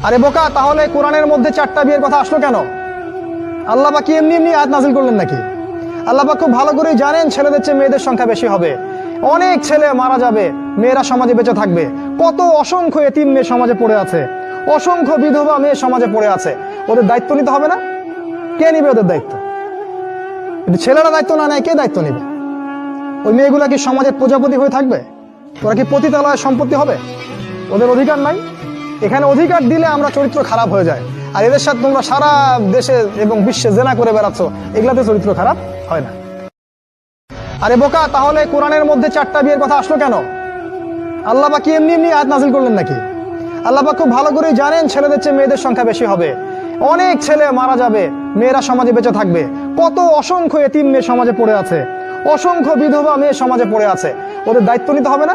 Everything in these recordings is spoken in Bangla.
আরে বোকা, তাহলে কোরআনের মধ্যে 4টা বিয়ের কথা আসলো কেন? আল্লাহ পাক কি এমনি এমনি আয়াত নাযিল করলেন নাকি? আল্লাহ পাক খুব ভালো করেই জানেন ছেলেদের চেয়ে মেয়েদের সংখ্যা বেশি হবে। অনেক ছেলে মারা যাবে, মেয়েরা সমাজে বেঁচে থাকবে। কত অসংখ্য এতিম মেয়ে সমাজে পড়ে আছে, অসংখ্য বিধবা মেয়ে সমাজে পড়ে আছে। ওদের দায়িত্ব নিতে হবে না? কে নিবে ওদের দায়িত্ব? কিন্তু ছেলেরা দায়িত্ব না নেয় কে দায়িত্ব নিবে? ওই মেয়েগুলা কি সমাজের প্রজাপতি হয়ে থাকবে? ওরা কি পতিতালয়ের সম্পত্তি হবে? ওদের অধিকার নাই? এখানে অধিকার দিলে আমরা চরিত্র খারাপ হয়ে যায়। আর এদের সাথে তোমরা সারা দেশে এবং বিশ্বে জেনা করে বেড়াচ্ছ, এগুলাতে চরিত্র খারাপ হয় না। আরে বোকা, তাহলে কোরআনের মধ্যে 4টা বিয়ের কথা আসলো কেন? আল্লাহ পাক কি এমনি এমনি আয়াত নাযিল করলেন নাকি? আল্লাহ পাক খুব ভালো করেই জানেন ছেলেদের চেয়ে মেয়েদের সংখ্যা বেশি হবে। অনেক ছেলে মারা যাবে, মেয়েরা সমাজে বেঁচে থাকবে। কত অসংখ্য এতিম মেয়ে সমাজে পড়ে আছে, অসংখ্য বিধবা মেয়ে সমাজে পড়ে আছে। ওদের দায়িত্ব নিতে হবে না?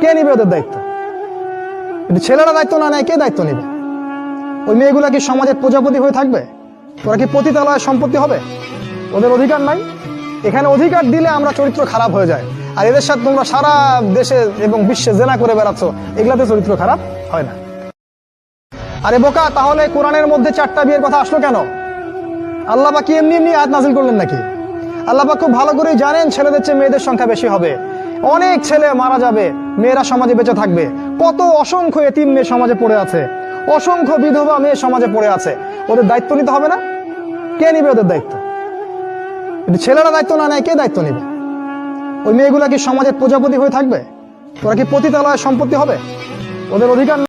কে নিবে ওদের দায়িত্ব? কিন্তু ছেলেরা দায়িত্ব না নেয় কে দায়িত্ব নিবে? ওই মেয়েগুলা কি সমাজের প্রজাপতি হয়ে থাকবে? ওরা কি পতিতালয়ের সম্পত্তি হবে? ওদের অধিকার নাই? এখানে অধিকার দিলে আমরা চরিত্র খারাপ হয়ে যায়। আর এদের সাথে তোমরা সারা দেশে এবং বিশ্বে জেনা করে বেড়াচ্ছ, এগুলাতে চরিত্র খারাপ হয় না। আরে বোকা, তাহলে কোরআনের মধ্যে 4টা বিয়ের কথা আসলো কেন? আল্লাহ পাক কি এমনি এমনি আয়াত নাযিল করলেন নাকি? আল্লাহ পাক খুব ভালো করেই জানেন ছেলেদের চেয়ে মেয়েদের সংখ্যা বেশি হবে। অনেক ছেলে মারা যাবে, মেয়েরা সমাজে বেঁচে থাকবে। কত অসংখ্য এতিম মেয়ে সমাজে পড়ে আছে, অসংখ্য বিধবা মেয়ে সমাজে পড়ে আছে। ওদের দায়িত্ব নিতে হবে না? কে নিবে ওদের দায়িত্ব? কিন্তু ছেলেরা দায়িত্ব না নেয় কে দায়িত্ব নিবে? ওই মেয়েগুলা কি সমাজের প্রজাপতি হয়ে থাকবে? ওরা কি পতিতালয়ের সম্পত্তি হবে? ওদের অধিকার